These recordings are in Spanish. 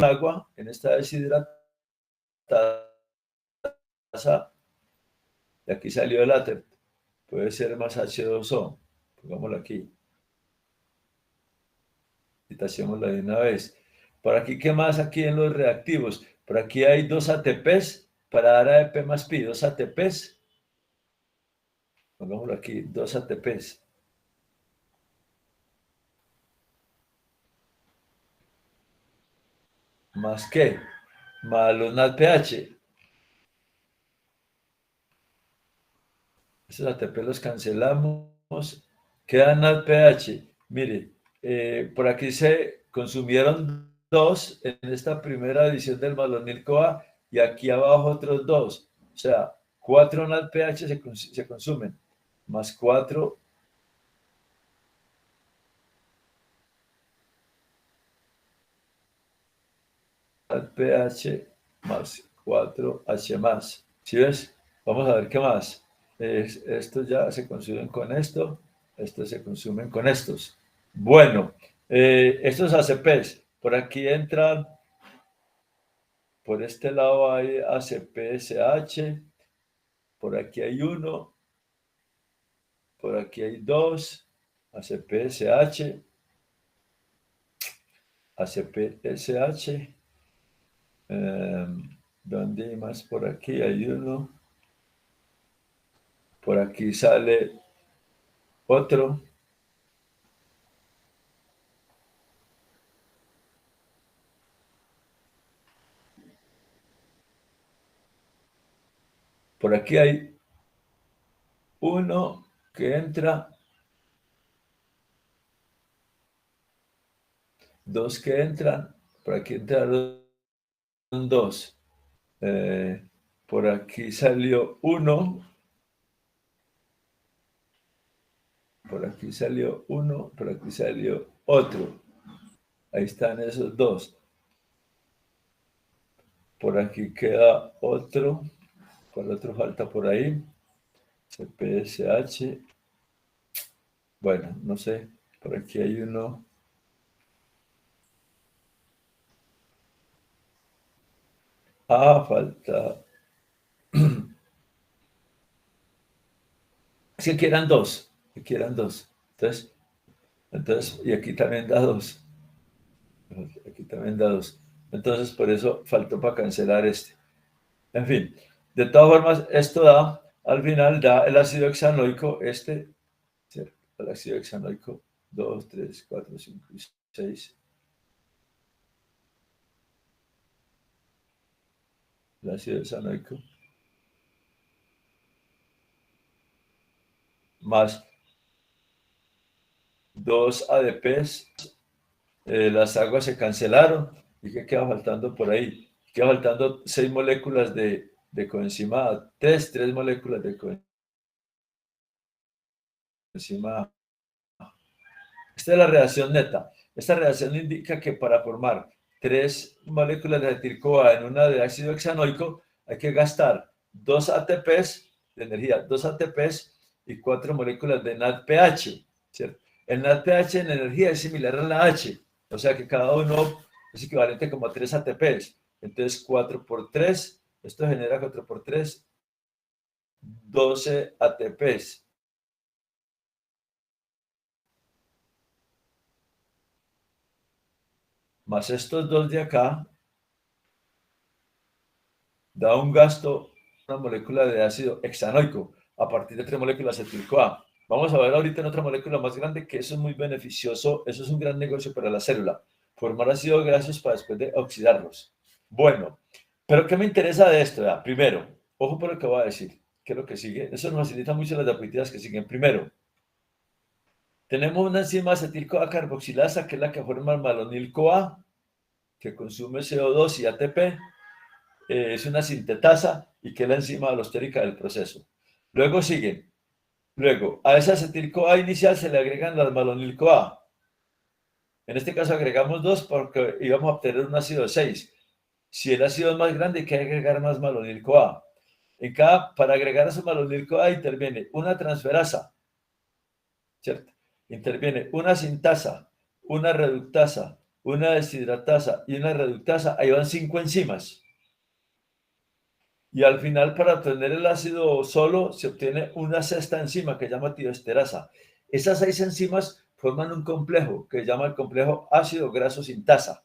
agua en esta deshidratasa, y aquí salió el látex. Puede ser más H2O. Pongámoslo aquí. Y tachémoslo de una vez. Por aquí, ¿qué más aquí en los reactivos? Por aquí hay 2 ATPs para dar ADP más pi, 2 ATPs. Pongámoslo aquí, 2 ATPs. ¿Más qué? Más los NADPH. Estos ATP los cancelamos. Queda NADPH. Mire, por aquí se consumieron 2 en esta primera edición del malonil-CoA y aquí abajo otros 2. O sea, 4 NADPH se consumen, más 4 NADPH más 4H más. ¿Sí ves? Vamos a ver qué más. Estos ya se consumen con esto, estos se consumen con estos. Bueno, estos ACPs, por aquí entran, por este lado hay ACPSH, por aquí hay 1, por aquí hay 2, ACPSH, ACPSH, ¿dónde hay más? Por aquí hay 1, por aquí sale otro. Por aquí hay 1 que entra, 2 que entran, por aquí entraron 2. Por aquí salió 1, por aquí salió 1, por aquí salió otro. Ahí están esos 2. Por aquí queda otro. ¿Cuál otro falta por ahí? CPSH. Bueno, no sé. Por aquí hay uno. Falta. Es que aquí eran 2. Aquí eran 2. Entonces, y aquí también da 2. Aquí también da 2. Entonces, por eso faltó para cancelar este. En fin, de todas formas, esto da, al final da el ácido hexanoico, ¿cierto? El ácido hexanoico 2, 3, 4, 5 y 6. El ácido hexanoico. Más 2 ADPs. Las aguas se cancelaron. ¿Y qué queda faltando por ahí? Queda faltando 6 moléculas de coenzima A, 3 moléculas de coenzima A. Esta es la reacción neta. Esta reacción indica que para formar 3 moléculas de acetil-CoA en una de ácido hexanoico hay que gastar 2 ATPs de energía, 2 ATPs y 4 moléculas de NADPH, ¿cierto? El NADPH en energía es similar a la H, o sea que cada uno es equivalente como a 3 ATPs. Entonces 4 por 3, esto genera 4 por 3, 12 ATPs. Más estos dos de acá, da un gasto, una molécula de ácido hexanoico a partir de 3 moléculas de acetil-CoA. Vamos a ver ahorita en otra molécula más grande que eso es muy beneficioso, eso es un gran negocio para la célula, formar ácidos grasos para después de oxidarlos. Bueno, pero ¿qué me interesa de esto? Primero, ojo por lo que voy a decir, ¿qué es lo que sigue? Eso nos facilita mucho las diapositivas que siguen. Primero, tenemos una enzima acetil-CoA carboxilasa que es la que forma el malonil-CoA, que consume CO2 y ATP. Es una sintetasa y que es la enzima alostérica del proceso. Luego a esa acetil-CoA inicial se le agregan las malonil-CoA. En este caso agregamos 2 porque íbamos a obtener un ácido de 6. Si el ácido es más grande hay que agregar más malonil-CoA. Para agregar a su malonil-CoA interviene una transferasa, ¿cierto? Interviene una sintasa, una reductasa, una deshidratasa y una reductasa, ahí van 5 enzimas. Y al final, para obtener el ácido solo, se obtiene una sexta enzima que se llama tioesterasa. Esas 6 enzimas forman un complejo que se llama el complejo ácido graso sintasa.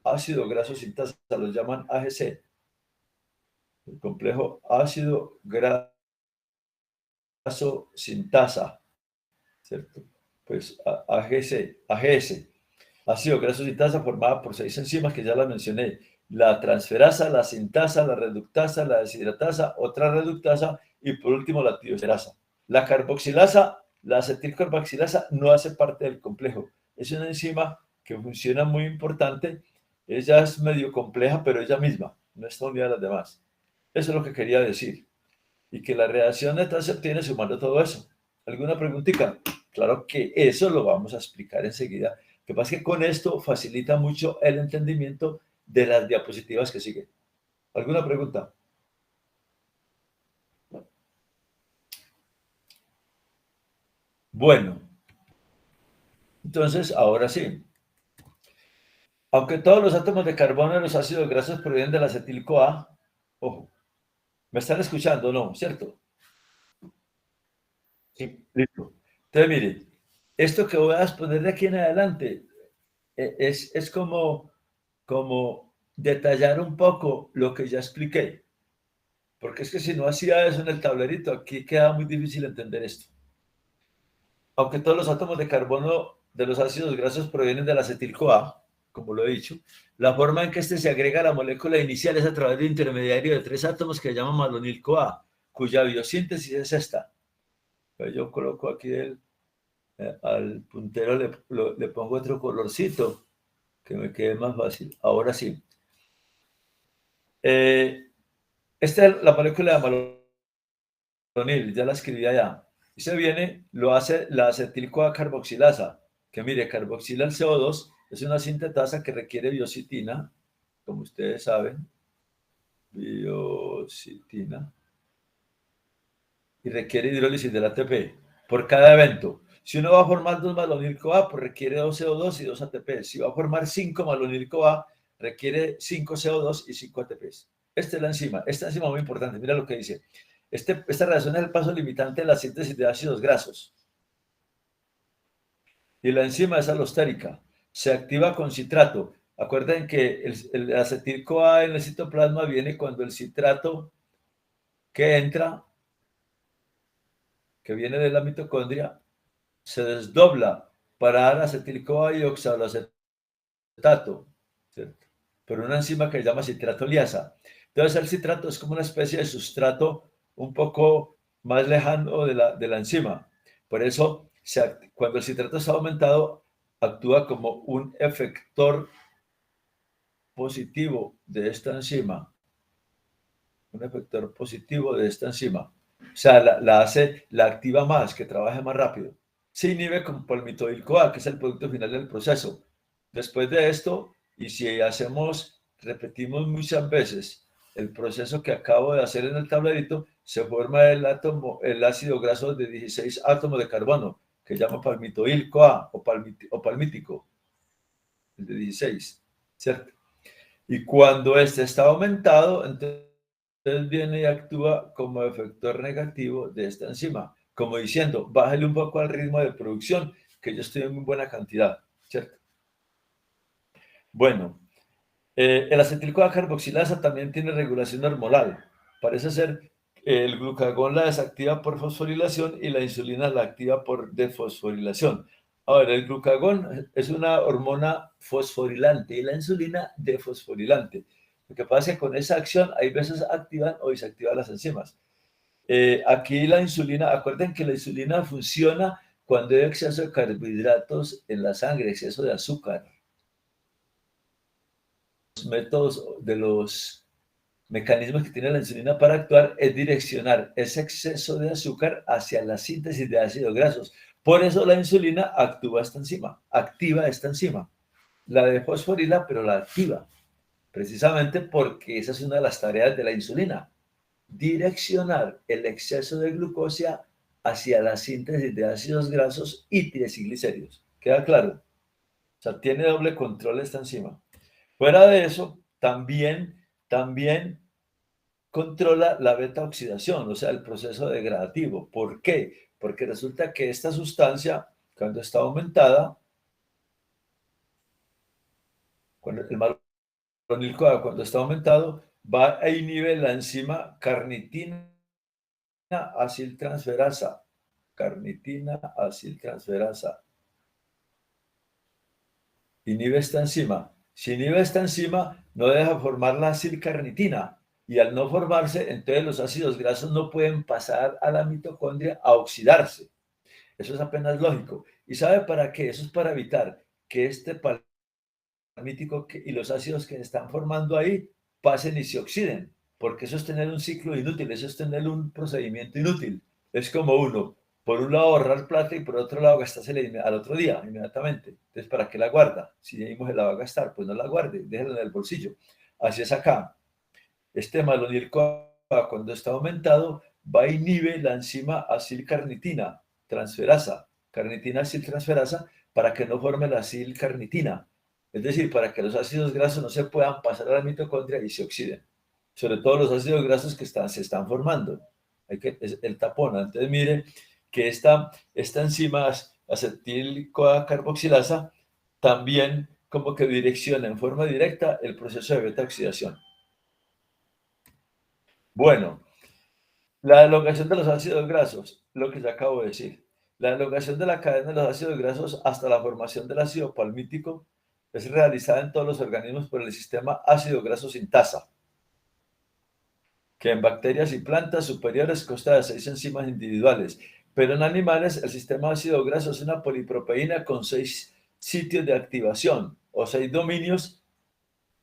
Ácido graso sintasa, lo llaman AGC. El complejo ácido graso sintasa, ¿cierto? Pues AGS. Ácido graso sintasa formada por 6 enzimas que ya las mencioné. La transferasa, la sintasa, la reductasa, la deshidratasa, otra reductasa y por último la tioesterasa. La carboxilasa, la acetilcarboxilasa no hace parte del complejo. Es una enzima que funciona muy importante. Ella es medio compleja, pero ella misma no está unida a las demás. Eso es lo que quería decir. Y que la reacción neta se obtiene sumando todo eso. ¿Alguna preguntita? Claro que eso lo vamos a explicar enseguida. Lo que pasa es que con esto facilita mucho el entendimiento de las diapositivas que siguen. ¿Alguna pregunta? Bueno, entonces ahora sí. Aunque todos los átomos de carbono de los ácidos grasos provienen del acetil-CoA, ojo, ¿me están escuchando? No, ¿cierto? Sí. Listo. Entonces, mire, esto que voy a exponer de aquí en adelante es como detallar un poco lo que ya expliqué. Porque es que si no hacía eso en el tablerito, aquí queda muy difícil entender esto. Aunque todos los átomos de carbono de los ácidos grasos provienen del acetil-CoA, como lo he dicho, la forma en que este se agrega a la molécula inicial es a través de un intermediario de 3 átomos que se llama malonil-CoA, cuya biosíntesis es esta. Yo coloco aquí al puntero, le pongo otro colorcito, que me quede más fácil. Ahora sí. Esta es la molécula de malonil, ya la escribí allá. Y se viene, lo hace la acetil-CoA carboxilasa, que mire, carboxila el CO2, es una sintetasa que requiere biocitina, como ustedes saben, biocitina, y requiere hidrólisis del ATP por cada evento. Si uno va a formar 2 malonil-CoA, pues requiere 2 CO2 y 2 ATP. Si va a formar 5 malonil-CoA, requiere 5 CO2 y 5 ATPs. Esta es la enzima. Esta enzima es muy importante. Mira lo que dice. Esta reacción es el paso limitante de la síntesis de ácidos grasos. Y la enzima es alostérica. Se activa con citrato. Acuerden que el acetil-CoA en el citoplasma viene cuando el citrato que entra, que viene de la mitocondria, se desdobla para dar acetil-CoA y oxaloacetato, ¿cierto? Pero una enzima que se llama citratoliasa. Entonces el citrato es como una especie de sustrato un poco más lejano de la enzima. Por eso, cuando el citrato está aumentado, actúa como un efector positivo de esta enzima. Un efector positivo de esta enzima. O sea, la activa más, que trabaje más rápido. Se inhibe con palmitoil-CoA, que es el producto final del proceso. Después de esto, y si repetimos muchas veces el proceso que acabo de hacer en el tablerito, se forma el ácido graso de 16 átomos de carbono, que llama palmitoil-CoA o palmítico, el de 16, ¿cierto? Y cuando este está aumentado, entonces viene y actúa como efector negativo de esta enzima, como diciendo, bájale un poco al ritmo de producción, que yo estoy en muy buena cantidad, ¿cierto? Bueno, el acetil-CoA carboxilasa también tiene regulación hormonal. Parece ser el glucagón la desactiva por fosforilación y la insulina la activa por desfosforilación. Ahora, el glucagón es una hormona fosforilante y la insulina defosforilante. Lo que pasa es que con esa acción hay veces activan o desactivan las enzimas. Aquí la insulina, acuerden que la insulina funciona cuando hay exceso de carbohidratos en la sangre, exceso de azúcar. Los métodos de los mecanismos que tiene la insulina para actuar es direccionar ese exceso de azúcar hacia la síntesis de ácidos grasos. Por eso la insulina actúa activa esta enzima. La defosforila, pero la activa. Precisamente porque esa es una de las tareas de la insulina. Direccionar el exceso de glucosa hacia la síntesis de ácidos grasos y triglicéridos. ¿Queda claro? O sea, tiene doble control esta enzima. Fuera de eso, también controla la beta oxidación, o sea, el proceso degradativo. ¿Por qué? Porque resulta que esta sustancia, cuando está aumentada, cuando el malonil-CoA, cuando está aumentado, va a inhibir la enzima carnitina aciltransferasa. Carnitina aciltransferasa. Inhibe esta enzima. Si inhibe esta enzima, no deja formar la acilcarnitina. Y al no formarse, entonces los ácidos grasos no pueden pasar a la mitocondria a oxidarse. Eso es apenas lógico. ¿Y sabe para qué? Eso es para evitar que este palmítico y los ácidos que se están formando ahí pasen y se oxiden. Porque eso es tener un ciclo inútil, eso es tener un procedimiento inútil. Es como uno, por un lado ahorrar plata y por otro lado gastársela al otro día, inmediatamente. Entonces, ¿para qué la guarda? Si ya mismo se la va a gastar, pues no la guarde, déjela en el bolsillo. Así es acá. Este malonil-CoA, cuando está aumentado, va a inhibir la enzima acilcarnitina transferasa, carnitina aciltransferasa, para que no forme la acilcarnitina. Es decir, para que los ácidos grasos no se puedan pasar a la mitocondria y se oxiden. Sobre todo los ácidos grasos que se están formando. Es el tapón. Entonces, mire que esta enzima acetil-CoA carboxilasa también como que direcciona en forma directa el proceso de beta oxidación. Bueno, la elongación de los ácidos grasos, lo que ya acabo de decir. La elongación de la cadena de los ácidos grasos hasta la formación del ácido palmítico es realizada en todos los organismos por el sistema ácido graso sintasa, que en bacterias y plantas superiores consta de 6 enzimas individuales, pero en animales el sistema ácido graso es una poliproteína con 6 sitios de activación o 6 dominios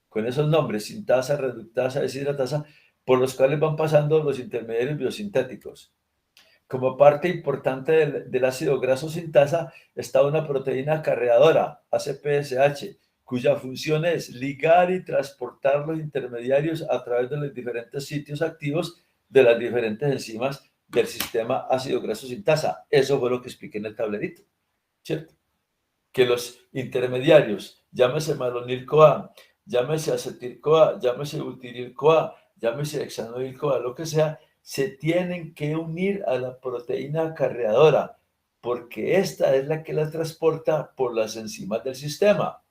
con esos nombres, sintasa, reductasa, deshidratasa, por los cuales van pasando los intermediarios biosintéticos. Como parte importante del ácido graso sintasa está una proteína acarreadora, ACPSH, cuya función es ligar y transportar los intermediarios a través de los diferentes sitios activos de las diferentes enzimas del sistema ácido graso sintasa. Eso fue lo que expliqué en el tablerito, ¿cierto? Que los intermediarios, llámese malonil-CoA, llámese acetil-CoA, llámese butiril-CoA, llámese hexanoil-CoA, lo que sea, se tienen que unir a la proteína acarreadora, porque esta es la que la transporta por las enzimas del sistema.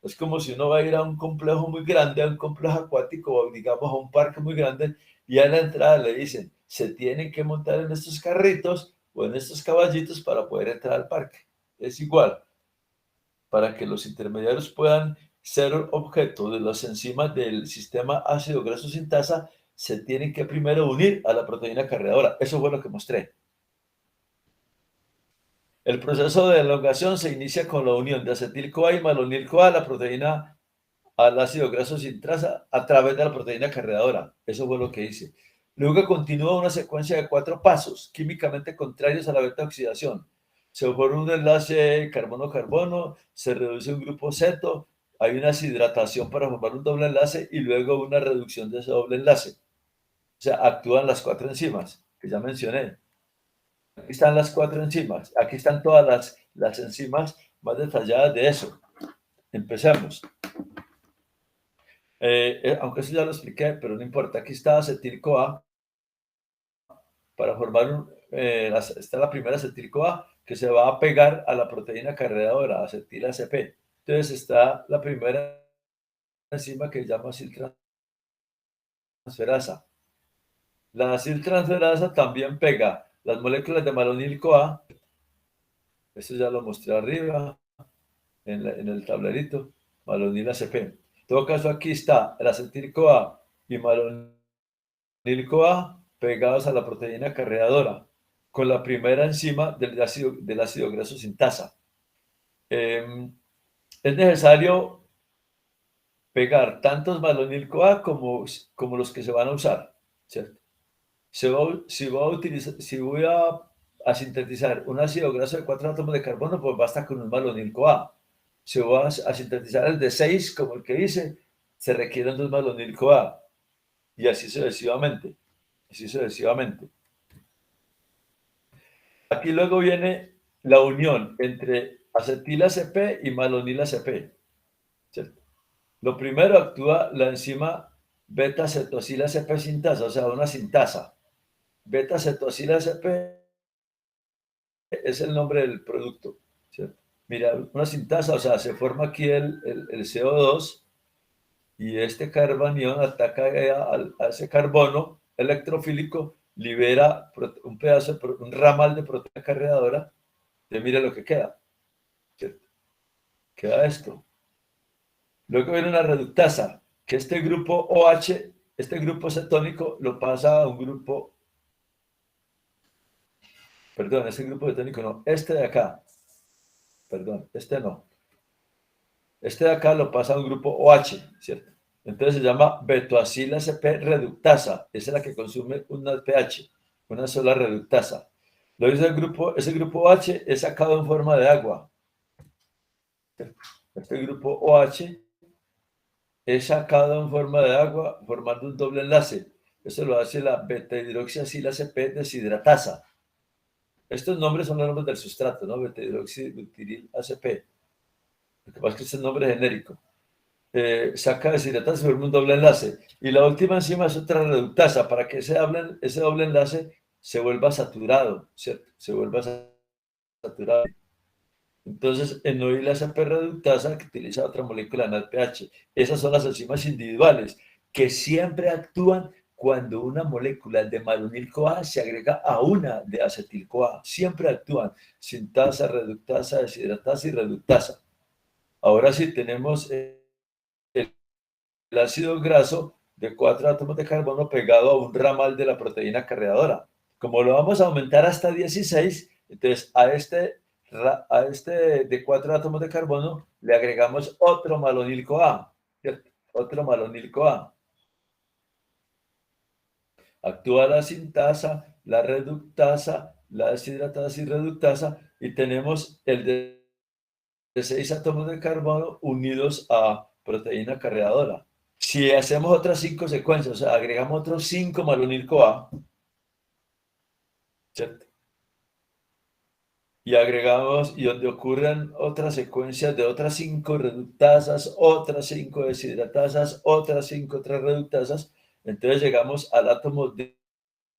Es como si uno va a ir a un complejo muy grande, a un complejo acuático, o digamos a un parque muy grande, y a la entrada le dicen, se tienen que montar en estos carritos o en estos caballitos para poder entrar al parque. Es igual, para que los intermediarios puedan ser objeto de las enzimas del sistema ácido graso sintasa, se tienen que primero unir a la proteína carreadora. Eso fue lo que mostré. El proceso de elongación se inicia con la unión de acetil-CoA y malonil-CoA a la proteína, al ácido graso sintasa a través de la proteína carreadora. Eso fue lo que hice. Luego continúa una secuencia de 4 pasos químicamente contrarios a la beta oxidación. Se forma un enlace carbono-carbono, se reduce un grupo ceto, hay una deshidratación para formar un doble enlace y luego una reducción de ese doble enlace. O sea, actúan las 4 enzimas que ya mencioné. Aquí están las 4 enzimas. Aquí están todas las enzimas más detalladas de eso. Empecemos. Aunque eso ya lo expliqué, pero no importa. Aquí está acetil-CoA para formar está la primera acetil-CoA que se va a pegar a la proteína carreadora, acetil-ACP. Entonces está la primera enzima que se llama aciltransferasa. La aciltransferasa también pega las moléculas de malonil-CoA. Esto ya lo mostré arriba en el tablerito. Malonil-ACP. En todo caso, aquí está el acetil-CoA y malonil-CoA pegados a la proteína carreadora con la primera enzima del ácido graso sintasa. Es necesario pegar tantos malonil-CoA como los que se van a usar, ¿cierto? Si voy a sintetizar un ácido graso de 4 átomos de carbono, pues basta con un malonil-CoA. Si voy a sintetizar el de 6, como el que hice, se requieren 2 malonil-CoA. Y así sucesivamente. Así sucesivamente. Aquí luego viene la unión entre acetil ACP y malonil ACP, ¿cierto? Lo primero actúa la enzima beta-cetosil ACP sintasa, o sea, una sintasa. Beta-cetosil ACP es el nombre del producto, ¿cierto? Mira, una sintasa, o sea, se forma aquí el CO2 y este carbanión ataca a ese carbono electrofílico, libera un pedazo, un ramal de proteína cargadora, y mira lo que queda, ¿cierto? Queda esto. Luego viene una reductasa, que este grupo OH, este grupo cetónico, lo pasa a un grupo, perdón, este grupo cetónico no, este de acá, perdón, este no. Este de acá lo pasa a un grupo OH, ¿cierto? Entonces se llama betoacila CP reductasa. Esa es la que consume una pH, una sola reductasa. Lo dice ese grupo OH es sacado en forma de agua. Este grupo OH es sacado en forma de agua formando un doble enlace. Eso lo hace la beta-hidroxiacila CP deshidratasa. Estos nombres son los nombres del sustrato, ¿no? Beta-hidroxibutiril ACP. Lo que pasa es que este es el nombre genérico. Saca deshidratasa y forma un doble enlace. Y la última enzima es otra reductasa para que ese doble enlace se vuelva saturado, ¿cierto? Se vuelva saturado. Entonces, enoil ACP reductasa que utiliza otra molécula NADPH. Esas son las enzimas individuales que siempre actúan cuando una molécula de malonil-CoA se agrega a una de acetil-CoA. Siempre actúan sintasa, reductasa, deshidratasa y reductasa. Ahora sí tenemos el ácido graso de 4 átomos de carbono pegado a un ramal de la proteína cargadora. Como lo vamos a aumentar hasta 16, entonces a este de 4 átomos de carbono le agregamos otro malonil-CoA, ¿cierto? Otro malonil-CoA. Actúa la sintasa, la reductasa, la deshidratasa y reductasa, y tenemos el de 6 átomos de carbono unidos a proteína cargadora. Si hacemos otras 5 secuencias, o sea, agregamos otros 5 malonil-CoA, ¿cierto? Y agregamos, y donde ocurran otras secuencias de otras 5 reductasas, otras 5 deshidratasas, otras 5 otras reductasas, entonces llegamos al átomo de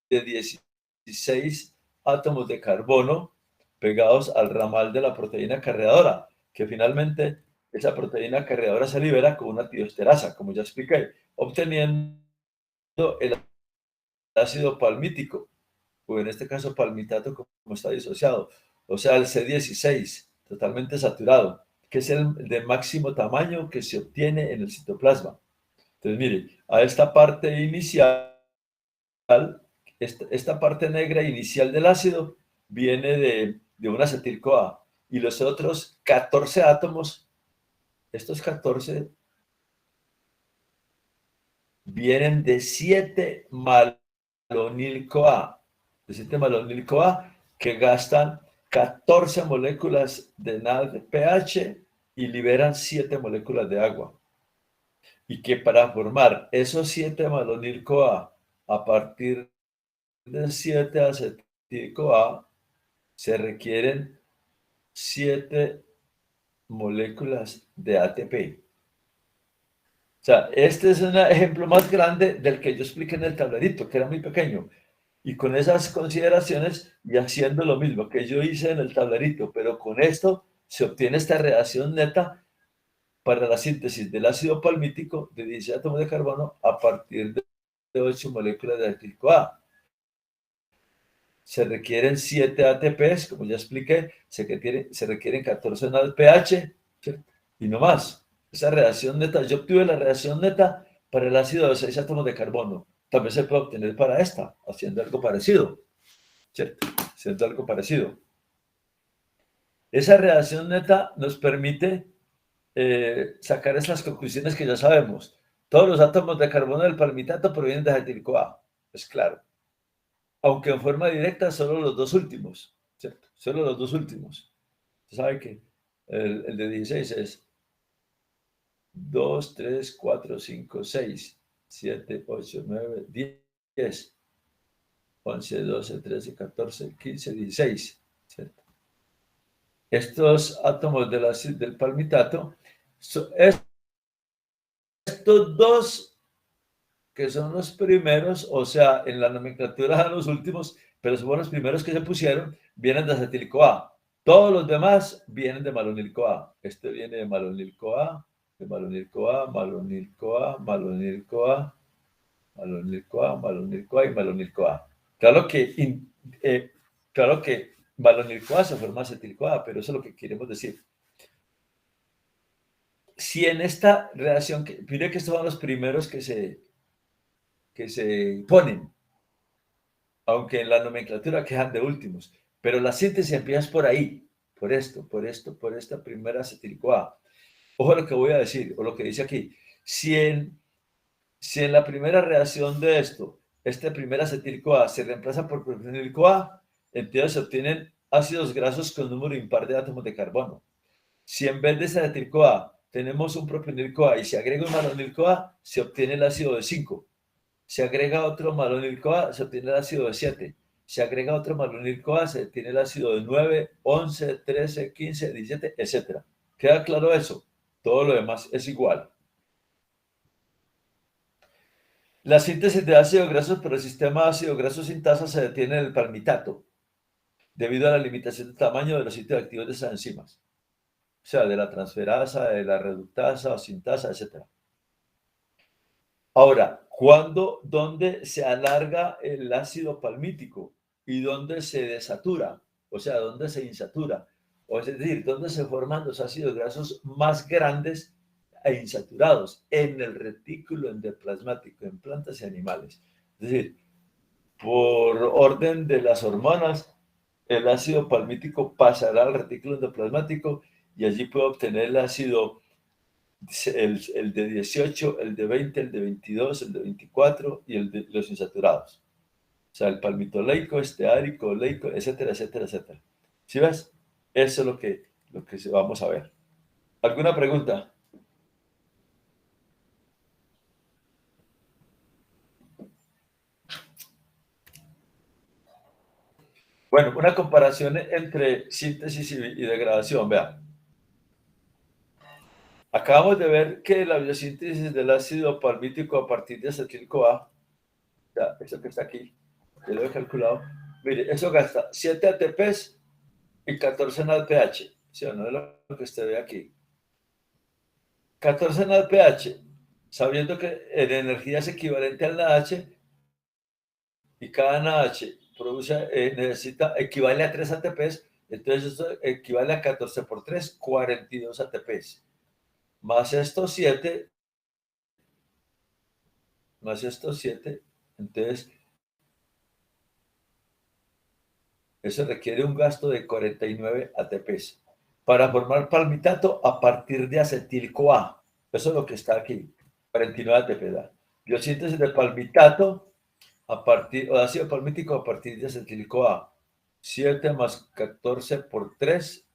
16 átomos de carbono pegados al ramal de la proteína cargadora, que finalmente esa proteína cargadora se libera con una tiosterasa, como ya expliqué, obteniendo el ácido palmítico, o en este caso palmitato como está disociado, o sea, el C16, totalmente saturado, que es el de máximo tamaño que se obtiene en el citoplasma. Entonces, mire, a esta parte inicial, esta parte negra inicial del ácido viene de un acetil-CoA, y los otros 14 átomos, estos 14 vienen de 7 malonil-CoA, de 7 malonil-CoA que gastan 14 moléculas de NADPH y liberan 7 moléculas de agua. Y que para formar esos 7 malonil-CoA a partir de 7 acetil-CoA se requieren 7 moléculas de ATP. O sea, este es un ejemplo más grande del que yo expliqué en el tablerito, que era muy pequeño. Y con esas consideraciones y haciendo lo mismo que yo hice en el tablerito, pero con esto se obtiene esta reacción neta para la síntesis del ácido palmítico de 16 átomos de carbono a partir de 8 moléculas de acetil-CoA. Se requieren 7 ATPs, como ya expliqué, se requieren 14 NADPH, ¿cierto? Y no más. Esa reacción neta, yo obtuve la reacción neta para el ácido de 6 átomos de carbono. También se puede obtener para esta, haciendo algo parecido, ¿cierto? Haciendo algo parecido. Esa reacción neta nos permite sacar estas conclusiones que ya sabemos. Todos los átomos de carbono del palmitato provienen de acetil-CoA, es claro. Aunque en forma directa, solo los dos últimos, ¿cierto? Solo los dos últimos. Se sabe que el de 16 es 2, 3, 4, 5, 6, 7, 8, 9, 10, 11, 12, 13, 14, 15, 16, ¿cierto? estos átomos del palmitato, estos dos que son los primeros, o sea, en la nomenclatura eran los últimos, pero son los primeros que se pusieron, vienen de acetil-CoA. Todos los demás vienen de malonil-CoA. Este viene de malonil-CoA, de malonil-CoA, malonil-CoA, malonil-CoA, malonil-CoA, malonil-CoA y malonil-CoA. Eh, claro que malonil-CoA se forma acetil-CoA, pero eso es lo que queremos decir. Si en esta reacción, mire que estos son los primeros que se ponen, aunque en la nomenclatura quedan de últimos, pero la síntesis empieza por ahí, por esta primera acetil-CoA. Ojo lo que voy a decir, o lo que dice aquí. Si en la primera reacción de esto, este primer acetil-CoA se reemplaza por propanil-CoA, entonces se obtienen ácidos grasos con número impar de átomos de carbono. Si en vez de ese acetil-CoA tenemos un propanil-CoA y se agrega un malonil-CoA, se obtiene el ácido de 5. Se agrega otro malonil-CoA, se obtiene el ácido de 7. Se agrega otro malonil-CoA, se obtiene el ácido de 9, 11, 13, 15, 17, etc. ¿Queda claro eso? Todo lo demás es igual. La síntesis de ácidos grasos por el sistema ácido graso sintasa se detiene en el palmitato, debido a la limitación de tamaño de los sitios activos de esas enzimas. O sea, de la transferasa, de la reductasa o sintasa, etc. Ahora, dónde se alarga el ácido palmítico y dónde se desatura? O sea, dónde se insatura. O es decir, dónde se forman los ácidos grasos más grandes e insaturados en el retículo endoplasmático, en plantas y animales. Es decir, por orden de las hormonas, el ácido palmítico pasará al retículo endoplasmático y allí puede obtener el ácido, el de 18, el de 20, el de 22, el de 24 y el de los insaturados. O sea, el palmitoleico, esteárico, oleico, etcétera, etcétera, etcétera. ¿Sí ves? Eso es lo que vamos a ver. ¿Alguna pregunta? Bueno, una comparación entre síntesis y degradación. Vean. Acabamos de ver que la biosíntesis del ácido palmítico a partir de acetil-CoA, eso que está aquí, yo lo he calculado, mire, eso gasta 7 ATPs y 14 NADPH, ¿sí o no? Es lo que usted ve aquí. 14 NADPH, sabiendo que en energía es equivalente al NAH y cada NAH equivale a 3 ATPs, entonces eso equivale a 14 por 3, 42 ATPs. Más estos 7, entonces eso requiere un gasto de 49 ATPs para formar palmitato a partir de acetil-CoA. Eso es lo que está aquí, 49 ATP da. Biosíntesis de palmitato o de ácido palmítico a partir de acetil-CoA. 7 más 14 por 3,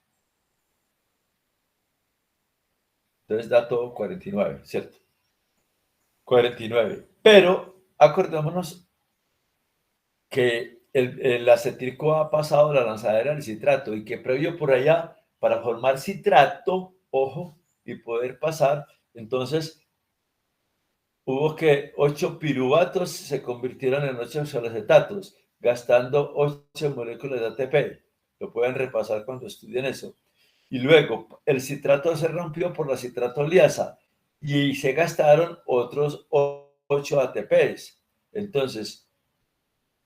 entonces da todo 49, ¿cierto? 49. Pero acordémonos que el acetil-CoA ha pasado la lanzadera del citrato y que previo por allá, para formar citrato, ojo, y poder pasar, entonces hubo que 8 piruvatos se convirtieron en 8 oxaloacetatos, gastando 8 moléculas de ATP. Lo pueden repasar cuando estudien eso. Y luego el citrato se rompió por la citratoliasa y se gastaron otros 8 ATPs. Entonces,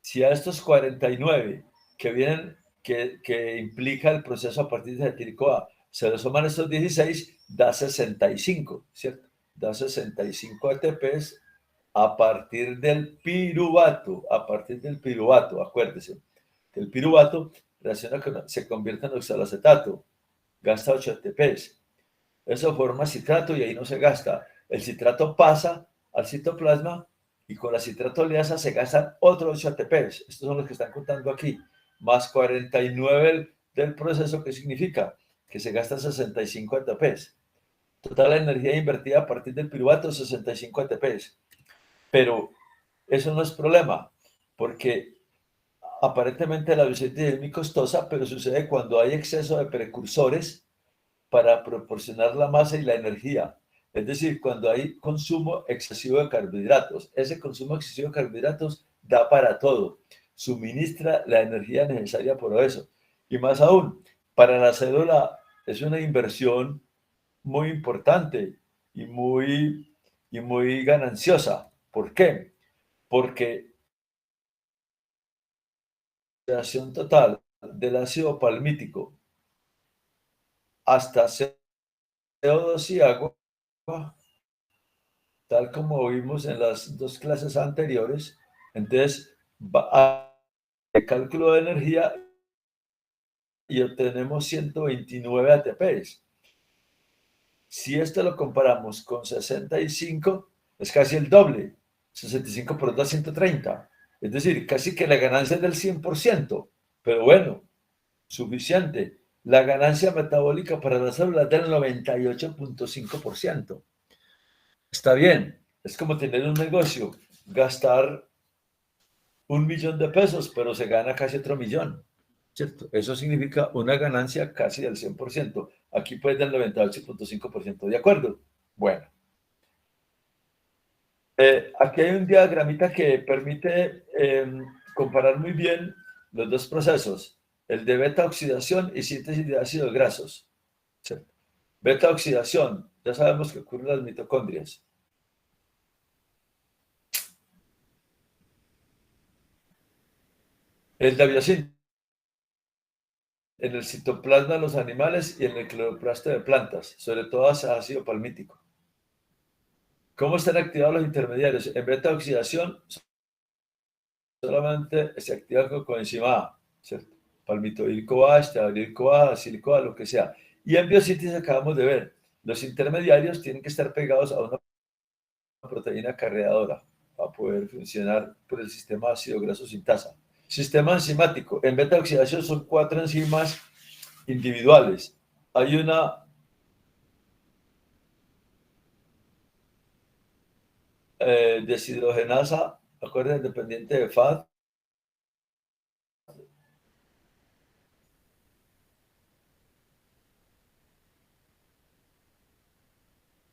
si a estos 49 que vienen, que implica el proceso a partir de acetil-CoA, se le suman estos 16, da 65, ¿cierto? Da 65 ATPs a partir del piruvato, acuérdese, que el piruvato reacciona se convierte en oxaloacetato, gasta 8 ATPs. Eso forma citrato y ahí no se gasta. El citrato pasa al citoplasma y con la citratoliasa se gastan otros 8 ATPs. Estos son los que están contando aquí. Más 49 del proceso, ¿qué significa? Que se gastan 65 ATPs. Total energía invertida a partir del piruvato, 65 ATPs. Pero eso no es problema, porque aparentemente la biosíntesis es muy costosa, pero sucede cuando hay exceso de precursores para proporcionar la masa y la energía. Es decir, cuando hay consumo excesivo de carbohidratos. Ese consumo excesivo de carbohidratos da para todo. Suministra la energía necesaria por eso. Y más aún, para la célula es una inversión muy importante y muy gananciosa. ¿Por qué? Porque la creación total del ácido palmítico hasta CO2 y agua, tal como vimos en las dos clases anteriores, entonces va a el cálculo de energía y obtenemos 129 ATPs. Si esto lo comparamos con 65, es casi el doble. 65 por 2, 130. Es decir, casi que la ganancia es del 100%. Pero bueno, suficiente. La ganancia metabólica para la célula es del 98.5%. Está bien. Es como tener un negocio, gastar 1 millón de pesos, pero se gana casi otro millón. ¿Cierto? Eso significa una ganancia casi del 100%. Aquí pues del 98.5%. ¿De acuerdo? Bueno. Aquí hay un diagramita que permite comparar muy bien los dos procesos, el de beta oxidación y síntesis de ácidos grasos. ¿Cierto? Beta oxidación, ya sabemos que ocurre en las mitocondrias. El de biosíntesis en el citoplasma de los animales y en el cloroplasto de plantas, sobre todo ácido palmítico. ¿Cómo están activados los intermediarios? En beta oxidación solamente se activa con coenzima A, ¿cierto? Palmitoil-CoA, estearil-CoA, acil-CoA, lo que sea. Y en biosíntesis acabamos de ver, los intermediarios tienen que estar pegados a una proteína carreadora para poder funcionar por el sistema ácido graso sintasa. Sistema enzimático. En beta oxidación son 4 enzimas individuales. Hay una deshidrogenasa, acuérdense, dependiente de FAD.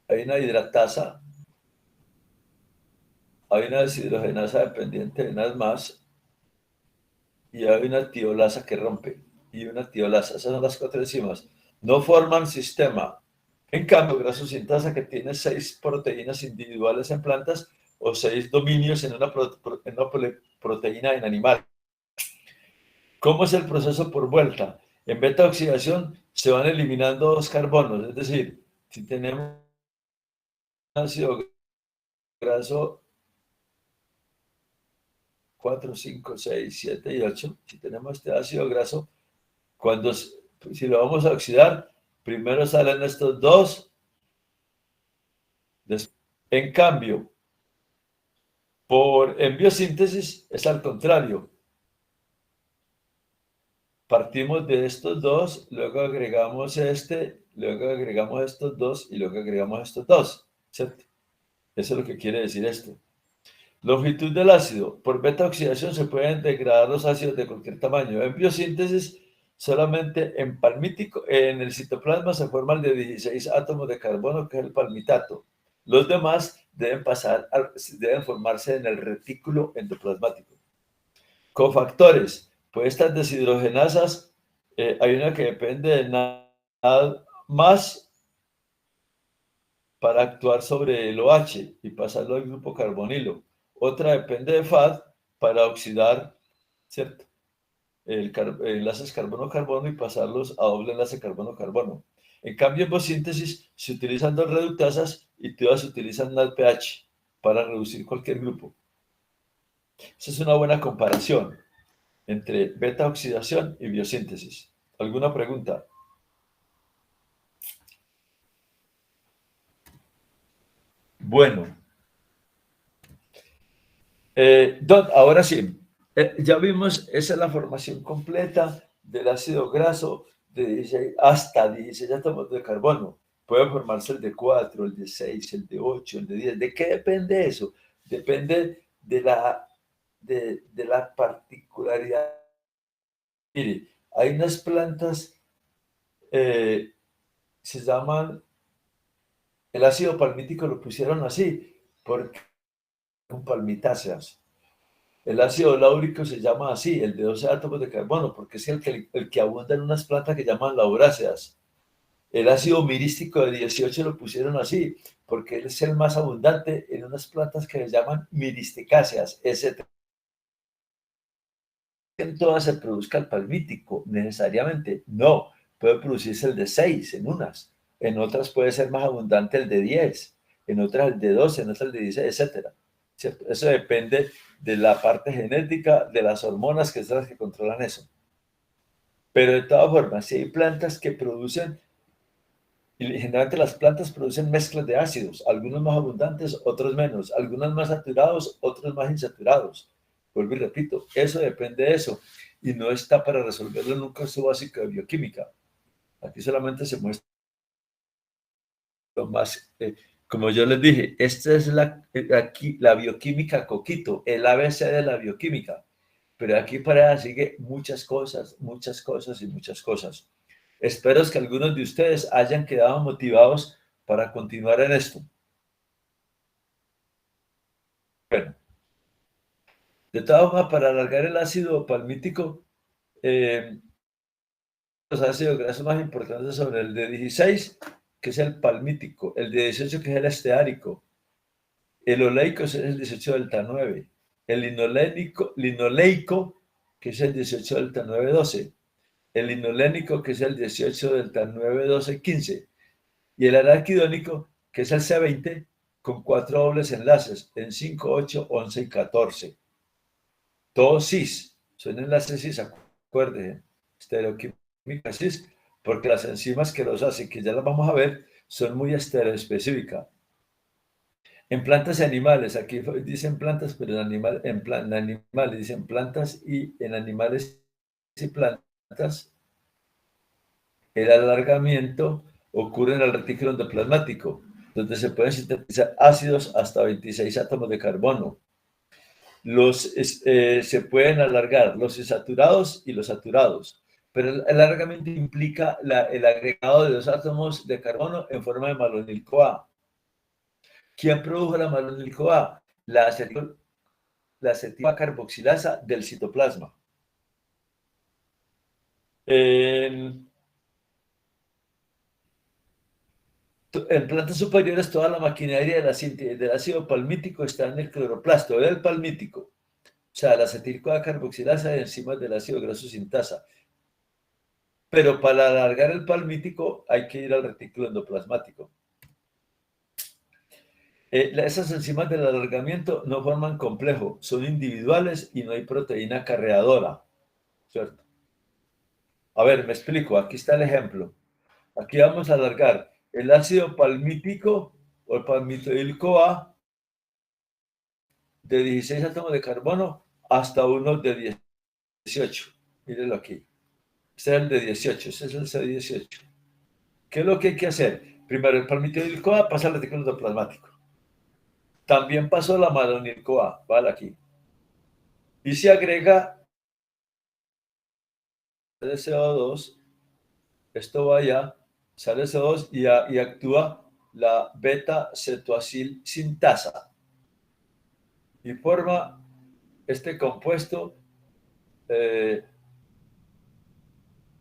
Hay una hidratasa, hay una deshidrogenasa dependiente de unas más, y hay una tiolasa que rompe, y una tiolasa. Esas son las 4 enzimas. No forman sistema. En cambio, graso sintasa, que tiene 6 proteínas individuales en plantas o 6 dominios en una proteína en animal. ¿Cómo es el proceso por vuelta? En beta oxidación se van eliminando 2 carbonos, es decir, si tenemos ácido graso 4, 5, 6, 7 y 8, si tenemos este ácido graso, si lo vamos a oxidar, primero salen estos dos. En cambio, en biosíntesis es al contrario. Partimos de estos dos, luego agregamos luego agregamos estos dos y luego agregamos estos dos, ¿cierto? Eso es lo que quiere decir esto. Longitud del ácido. Por beta oxidación se pueden degradar los ácidos de cualquier tamaño. En biosíntesis, solamente en el citoplasma se forman de 16 átomos de carbono, que es el palmitato. Los demás deben formarse en el retículo endoplasmático. Cofactores. Pues estas deshidrogenasas, hay una que depende de nada más para actuar sobre el OH y pasarlo al grupo carbonilo. Otra depende de FAD para oxidar, ¿cierto? Enlaces carbono-carbono y pasarlos a doble enlace carbono-carbono. En cambio, en biosíntesis se utilizan dos reductasas y todas se utilizan NADPH para reducir cualquier grupo. Esa es una buena comparación entre beta oxidación y biosíntesis. ¿Alguna pregunta? Bueno, ahora sí, ya vimos, esa es la formación completa del ácido graso de 16 hasta 16 átomos de carbono. Puede formarse el de 4, el de 6, el de 8, el de 10. ¿De qué depende eso? Depende de la particularidad. Mire, hay unas plantas, se llaman, el ácido palmítico lo pusieron así, porque son palmitáceas. El ácido láurico se llama así, el de 12 átomos de carbono, porque es el que abunda en unas plantas que llaman lauráceas. El ácido mirístico de 18 lo pusieron así, porque es el más abundante en unas plantas que se llaman miristicáceas. En todas se produzca el palmítico, necesariamente. No, puede producirse el de 6 en unas. En otras puede ser más abundante el de 10, en otras el de 12, en otras el de 16, etc. ¿Cierto? Eso depende de la parte genética, de las hormonas, que son las que controlan eso. Pero de todas formas, si hay plantas que producen, y generalmente las plantas producen mezclas de ácidos, algunos más abundantes, otros menos, algunos más saturados, otros más insaturados. Vuelvo y repito, eso depende de eso, y no está para resolverlo en un curso básico de bioquímica. Aquí solamente se muestra lo más, como yo les dije, esta es aquí la bioquímica coquito, el ABC de la bioquímica, pero aquí para allá sigue muchas cosas y muchas cosas. Espero que algunos de ustedes hayan quedado motivados para continuar en esto. Bueno, de todas formas, para alargar el ácido palmítico, los ácidos grasos más importantes son el de 16, que es el palmítico, el de 18, que es el esteárico, el oleico es el 18 delta 9, el linoleico, que es el 18 delta 9, 12, el linolénico, que es el 18 delta 9, 12, 15, y el araquidónico, que es el C20, con 4 dobles enlaces en 5, 8, 11 y 14. Todos cis, son enlaces cis, acuérdense, estereoquímica cis, porque las enzimas que los hacen, que ya las vamos a ver, son muy estereoespecíficas. En plantas y animales, aquí dicen plantas, pero en animales dicen plantas, y en animales y plantas, el alargamiento ocurre en el retículo endoplasmático, donde se pueden sintetizar ácidos hasta 26 átomos de carbono. Se pueden alargar los insaturados y los saturados, pero el alargamiento implica el agregado de 2 átomos de carbono en forma de malonil-CoA. ¿Quién produjo la malonil-CoA? La acetil carboxilasa del citoplasma. En plantas superiores, toda la maquinaria del ácido palmítico está en el cloroplasto del palmítico. O sea, la acetil-CoA carboxilasa y enzimas del ácido graso sintasa. Pero para alargar el palmítico hay que ir al retículo endoplasmático. Esas enzimas del alargamiento no forman complejo, son individuales y no hay proteína carreadora, ¿cierto? A ver, me explico, aquí está el ejemplo. Aquí vamos a alargar el ácido palmítico o el palmitoil-CoA de 16 átomos de carbono hasta uno de 18. Mírenlo aquí. Este es el de 18, este es el C18. ¿Qué es lo que hay que hacer? Primero, el palmitoil-CoA pasa al retículo endoplasmático. También pasó la malonil-CoA, ¿vale? Aquí. Y se agrega el CO2, esto va allá, sale CO2 y actúa la beta-cetoacil sintasa y forma este compuesto de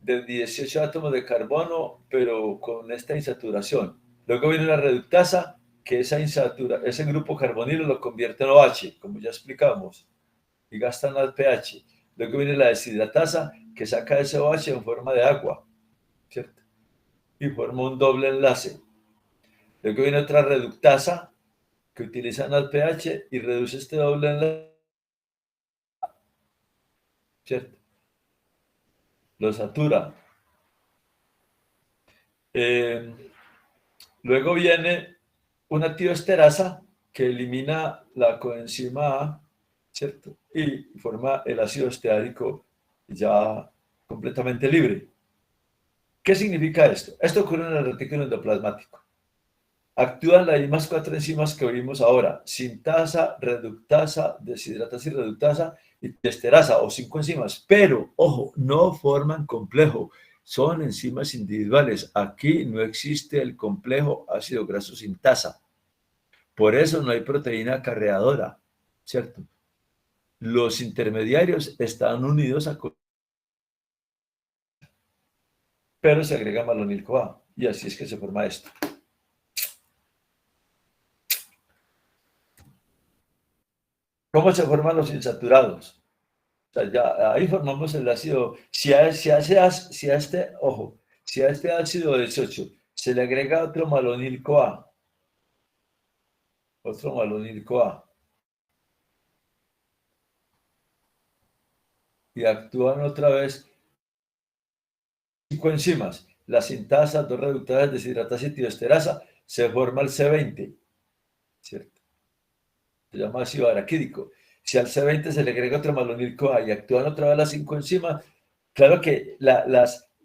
18 átomos de carbono, pero con esta insaturación. Luego viene la reductasa, que ese grupo carbonilo lo convierte en OH, como ya explicamos, y gastan al pH. Luego viene la deshidratasa, que saca ese OH en forma de agua, ¿cierto? Y forma un doble enlace. Luego viene otra reductasa, que utilizan al pH y reduce este doble enlace, ¿cierto? Lo satura. Luego viene una tioesterasa que elimina la coenzima A, ¿cierto? Y forma el ácido esteárico ya completamente libre. ¿Qué significa esto? Esto ocurre en el retículo endoplasmático. Actúan las mismas 4 enzimas que vimos ahora: sintasa, reductasa, deshidratasa y reductasa y esterasa, o 5 enzimas. Pero, ojo, no forman complejo, son enzimas individuales. Aquí no existe el complejo ácido graso sintasa. Por eso no hay proteína acarreadora, ¿cierto? Los intermediarios están unidos a, pero se agrega malonil-CoA y así es que se forma esto. ¿Cómo se forman los insaturados? O sea, ya ahí formamos el ácido. Si a este ácido 18 se le agrega otro malonil-CoA, y actúan otra vez 5 enzimas, la sintasa, 2 reductasas, deshidratasa y tioesterasa, se forma el C20, ¿cierto? Se llama ácido araquídico. Si al C20 se le agrega otro malonil-CoA y actúan otra vez las 5 enzimas, claro que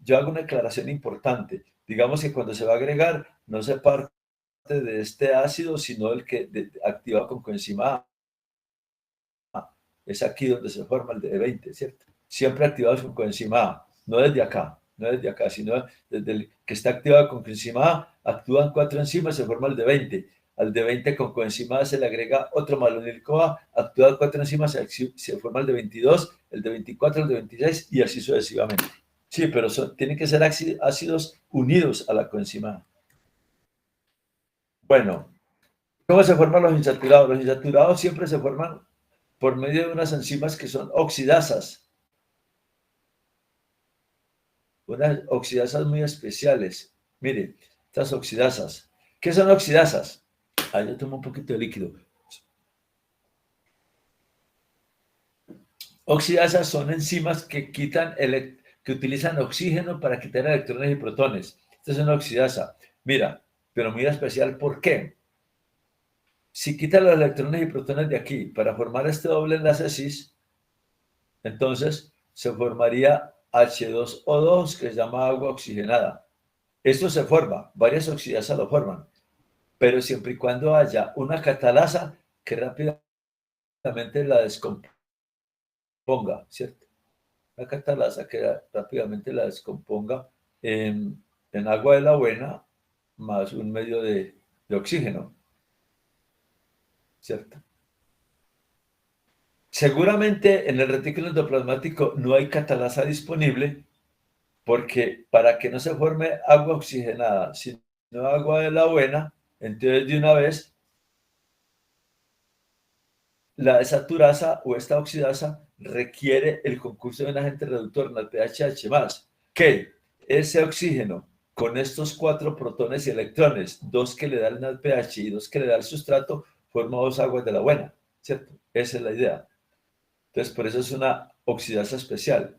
yo hago una aclaración importante. Digamos que cuando se va a agregar, no se parte de este ácido, sino el que activa con coenzima A. Es aquí donde se forma el D20, ¿cierto? Siempre activados con coenzima A, no desde acá, sino desde el que está activado con coenzima A, actúan 4 enzimas, se forma el D20. Al D20 con coenzima A se le agrega otro malonil-CoA, actúan 4 enzimas, se forma el D22, el D24, el D26 y así sucesivamente. Sí, pero tienen que ser ácidos unidos a la coenzima A. Bueno, ¿cómo se forman los insaturados? Los insaturados siempre se forman por medio de unas enzimas que son oxidasas. Unas oxidasas muy especiales. Miren, estas oxidasas. ¿Qué son oxidasas? Ahí yo tomo un poquito de líquido. Oxidasas son enzimas que que utilizan oxígeno para quitar electrones y protones. Esta es una oxidasa. Mira, pero muy especial, ¿por qué? Si quita los electrones y protones de aquí para formar este doble enlace cis, entonces se formaría H2O2, que se llama agua oxigenada. Esto se forma, varias oxidasas lo forman, pero siempre y cuando haya una catalasa que rápidamente la descomponga, ¿cierto? Una catalasa que rápidamente la descomponga en agua de la buena más un medio de oxígeno, ¿cierto? Seguramente en el retículo endoplasmático no hay catalasa disponible, porque para que no se forme agua oxigenada, sino agua de la buena, entonces de una vez la desaturasa o esta oxidasa requiere el concurso de un agente reductor, NADPH+, que ese oxígeno con estos 4 protones y electrones, 2 que le da el NADPH y 2 que le da el sustrato, forma 2 aguas de la buena, ¿cierto? Esa es la idea. Entonces, por eso es una oxidasa especial,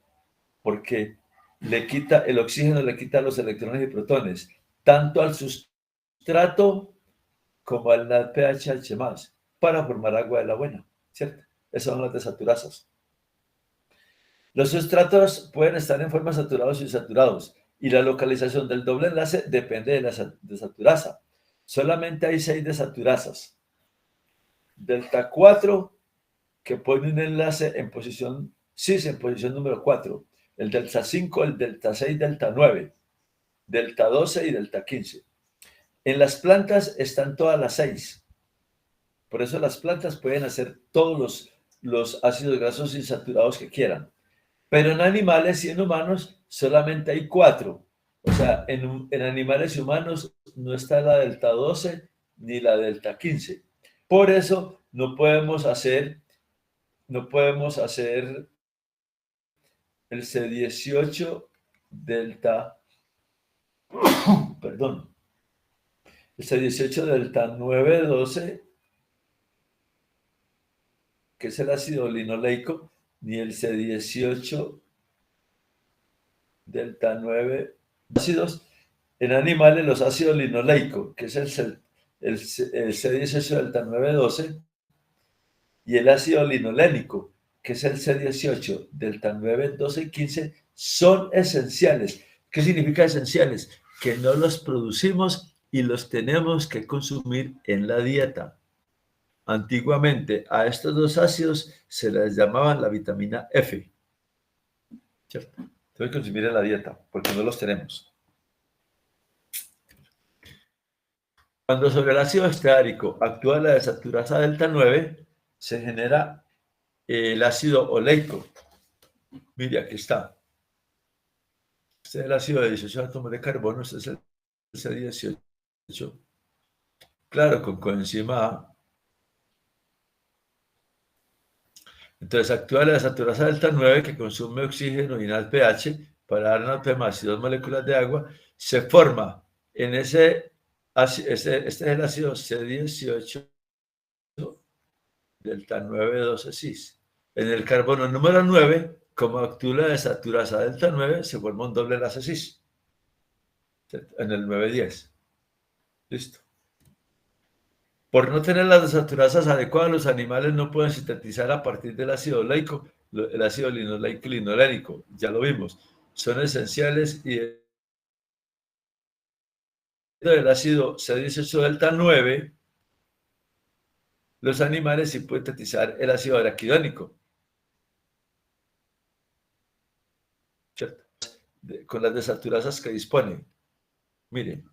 porque el oxígeno le quita los electrones y protones, tanto al sustrato como al NADPH+, para formar agua de la buena, ¿cierto? Esas son las desaturasas. Los sustratos pueden estar en forma saturados y insaturados, y la localización del doble enlace depende de la desaturasa. Solamente hay 6 desaturasas. Delta 4, que pone un enlace en posición cis, en posición número 4. El delta 5, el delta 6, delta 9, delta 12 y delta 15. En las plantas están todas las 6. Por eso las plantas pueden hacer todos los ácidos grasos insaturados que quieran. Pero en animales y en humanos solamente hay 4. O sea, en animales y humanos no está la delta 12 ni la delta 15. Por eso no podemos hacer el C18 delta, perdón, el C18 delta 912, que es el ácido linoleico, ni el C18 delta 9 ácidos. En animales, los ácidos linoleicos, que es el C18 delta 912, y el ácido linolénico, que es el C18 delta 9, 12 y 15, son esenciales. ¿Qué significa esenciales? Que no los producimos y los tenemos que consumir en la dieta. Antiguamente a estos dos ácidos se les llamaban la vitamina F, ¿cierto? Tengo que consumir en la dieta porque no los tenemos. Cuando sobre el ácido esteárico actúa la desaturasa delta 9, se genera el ácido oleico. Mire, aquí está. Este es el ácido de 18 átomos de carbono, este es el C18. Claro, con coenzima A. Entonces actúa la desaturasa delta 9 que consume oxígeno y NAD pH para dar una más y dos moléculas de agua. Se forma en este es el ácido C18 delta 9 12-cis. En el carbono número 9, como actúa la desaturasa delta 9, se forma un doble enlace cis. En el 9-10. Listo. Por no tener las desaturasas adecuadas, los animales no pueden sintetizar a partir del ácido oleico, el ácido linoleico y linolénico, ya lo vimos. Son esenciales y del ácido C18 delta 9, los animales sí pueden sintetizar el ácido araquidónico, ¿cierto? Con las desaturasas que disponen. Miren.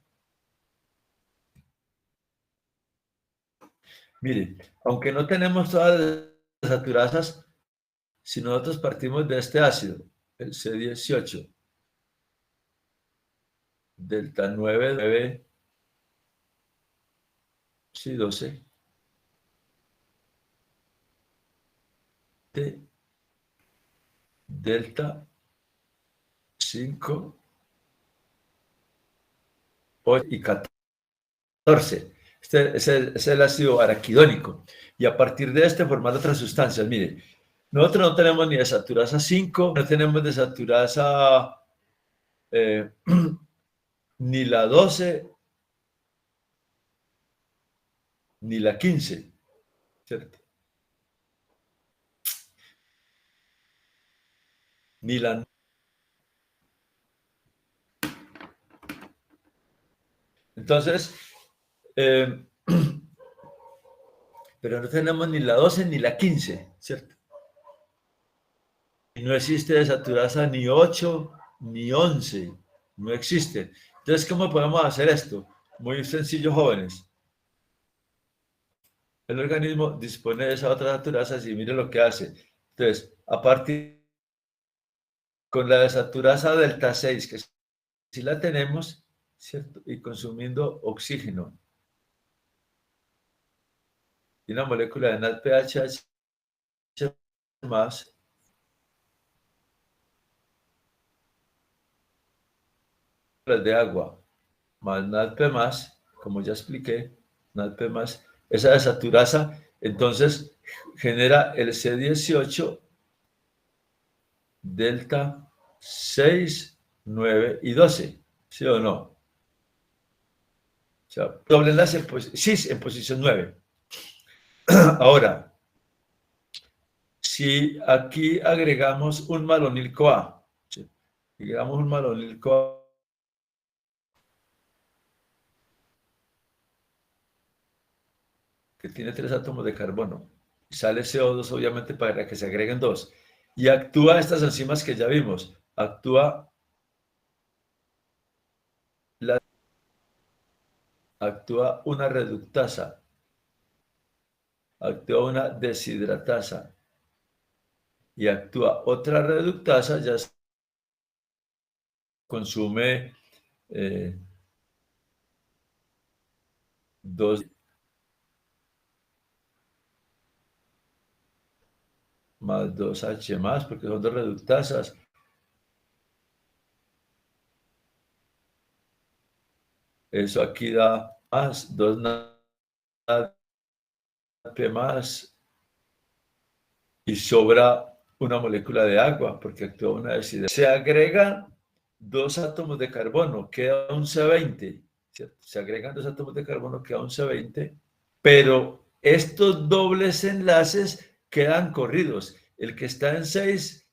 Mire, aunque no tenemos todas las desaturasas, si nosotros partimos de este ácido, el C18, delta 9, sí, 12, delta 5, 8 y 14. Este es el ácido araquidónico. Y a partir de este formar otras sustancias. Mire, nosotros no tenemos ni desaturasa 5, no tenemos desaturasa ni la 12, ni la 15, ¿cierto? Ni la... Entonces, pero no tenemos ni la 12 ni la 15, ¿cierto? Y no existe desaturasa ni 8 ni 11, no existe. Entonces, ¿cómo podemos hacer esto? Muy sencillo, jóvenes. El organismo dispone de esas otras desaturasas y mire lo que hace. Entonces, a partir con la desaturasa delta 6, que si la tenemos, ¿cierto? Y consumiendo oxígeno y una molécula de NADPH más, de agua más NADP más, como ya expliqué, NADP más, esa desaturasa, entonces genera el C18 delta 6, 9 y 12, ¿sí o no? O sea, doble enlace cis en posición 9. Ahora, si aquí agregamos un malonil CoA, ¿sí? Agregamos un malonil CoA, que tiene 3 átomos de carbono, y sale CO2 obviamente para que se agreguen 2, y actúa estas enzimas que ya vimos, actúa una reductasa, actúa una deshidratasa, y actúa otra reductasa, ya consume 2 más 2H más, porque son dos reductasas. Eso aquí da más, 2 NADP más, y sobra una molécula de agua, porque actúa una deshidratación. Se agregan 2 átomos de carbono, queda un C20, ¿cierto? Se agregan 2 átomos de carbono, queda un C20, pero estos dobles enlaces quedan corridos. El que está en 6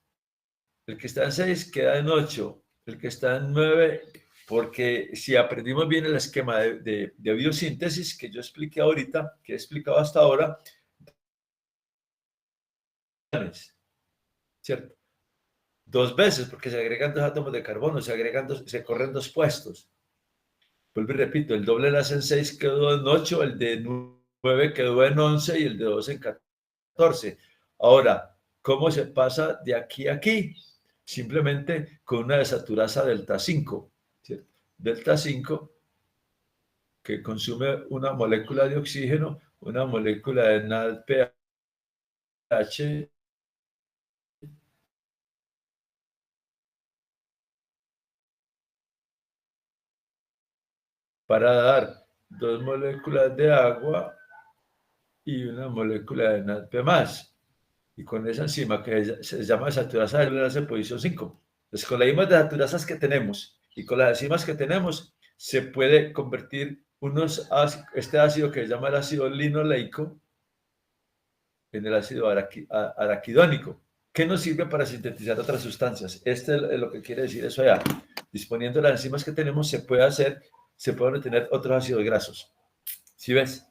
queda en 8, el que está en 9 porque si aprendimos bien el esquema de biosíntesis que yo expliqué ahorita, que he explicado hasta ahora, ¿cierto? Dos veces, porque se agregan dos átomos de carbono, se corren dos puestos. Vuelvo y repito, el doble de las en 6 quedó en 8, el de 9 quedó en 11 y el de 2 en 14. Ahora, ¿cómo se pasa de aquí a aquí? Simplemente con una desaturasa delta 5. ¿Cierto? Delta 5 que consume una molécula de oxígeno, una molécula de NADPH para dar dos moléculas de agua y una molécula de NADP+. Y con esa enzima que se llama desaturasa de posición 5. Entonces, con las mismas desaturasas que tenemos y con las enzimas que tenemos, se puede convertir este ácido que se llama el ácido linoleico en el ácido araquidónico, que nos sirve para sintetizar otras sustancias. Este es lo que quiere decir eso allá. Disponiendo de las enzimas que tenemos, se pueden obtener otros ácidos grasos. ¿Sí ves?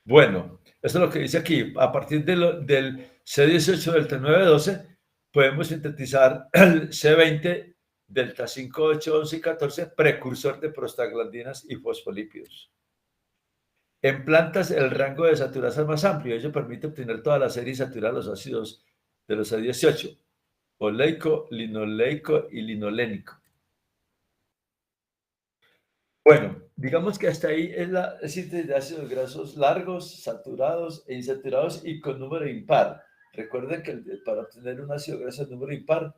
Bueno, esto es lo que dice aquí. A partir del C18 delta 912, podemos sintetizar el C20 delta 5, 8, 11 y 14, precursor de prostaglandinas y fosfolípidos. En plantas, el rango de saturasa es más amplio. Ello permite obtener toda la serie saturada de los ácidos de los C18, oleico, linoleico y linolénico. Bueno, digamos que hasta ahí es la síntesis de ácidos grasos largos, saturados e insaturados y con número impar. Recuerden que para obtener un ácido graso de número impar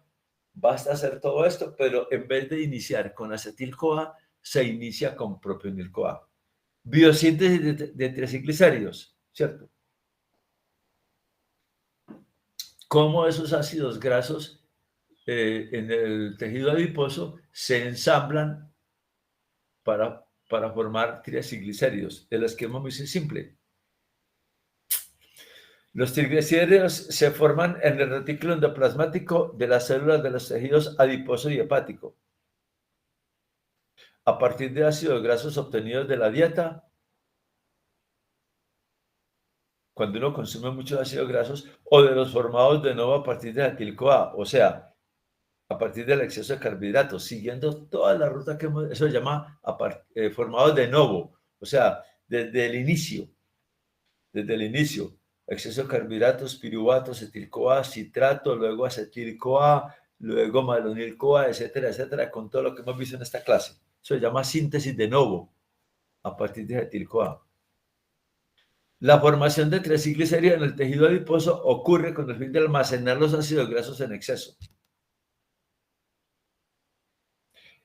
basta hacer todo esto, pero en vez de iniciar con acetil-CoA, se inicia con propionil-CoA. Biosíntesis de triciclicéridos, ¿cierto? Cómo esos ácidos grasos en el tejido adiposo se ensamblan para formar triglicéridos. El esquema muy simple. Los triglicéridos se forman en el retículo endoplasmático de las células de los tejidos adiposo y hepático. A partir de ácidos grasos obtenidos de la dieta, cuando uno consume muchos ácidos grasos, o de los formados de nuevo a partir de acetil-CoA, o sea, a partir del exceso de carbohidratos, siguiendo toda la ruta que eso se llama formados de nuevo, o sea, desde el inicio, exceso de carbohidratos, piruvato, acetil-CoA, citrato, luego acetil-CoA, luego malonil-CoA, etcétera, etcétera, con todo lo que hemos visto en esta clase. Eso se llama síntesis de nuevo a partir de acetil-CoA. La formación de triclicéridos en el tejido adiposo ocurre con el fin de almacenar los ácidos grasos en exceso.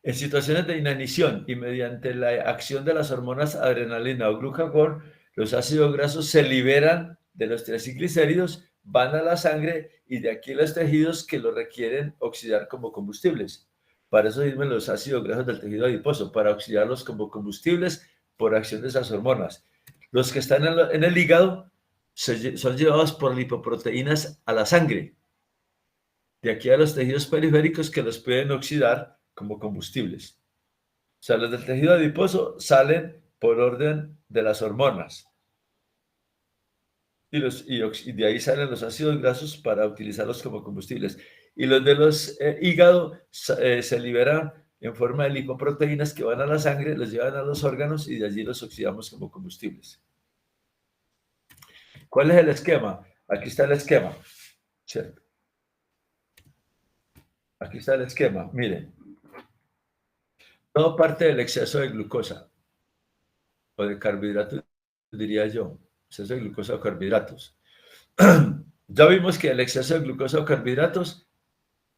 En situaciones de inanición y mediante la acción de las hormonas adrenalina o glucagón, los ácidos grasos se liberan de los triclicéridos, van a la sangre y de aquí los tejidos que lo requieren oxidar como combustibles. Para eso sirven los ácidos grasos del tejido adiposo, para oxidarlos como combustibles por acción de esas hormonas. Los que están en el hígado son llevados por lipoproteínas a la sangre. De aquí a los tejidos periféricos que los pueden oxidar como combustibles. O sea, los del tejido adiposo salen por orden de las hormonas. Y de ahí salen los ácidos grasos para utilizarlos como combustibles. Y los de los hígado se liberan en forma de lipoproteínas que van a la sangre, los llevan a los órganos y de allí los oxidamos como combustibles. ¿Cuál es el esquema? Aquí está el esquema. ¿Cierto? Aquí está el esquema. Miren. Todo parte del exceso de glucosa o de carbohidratos, diría yo. Exceso de glucosa o carbohidratos. Ya vimos que el exceso de glucosa o carbohidratos,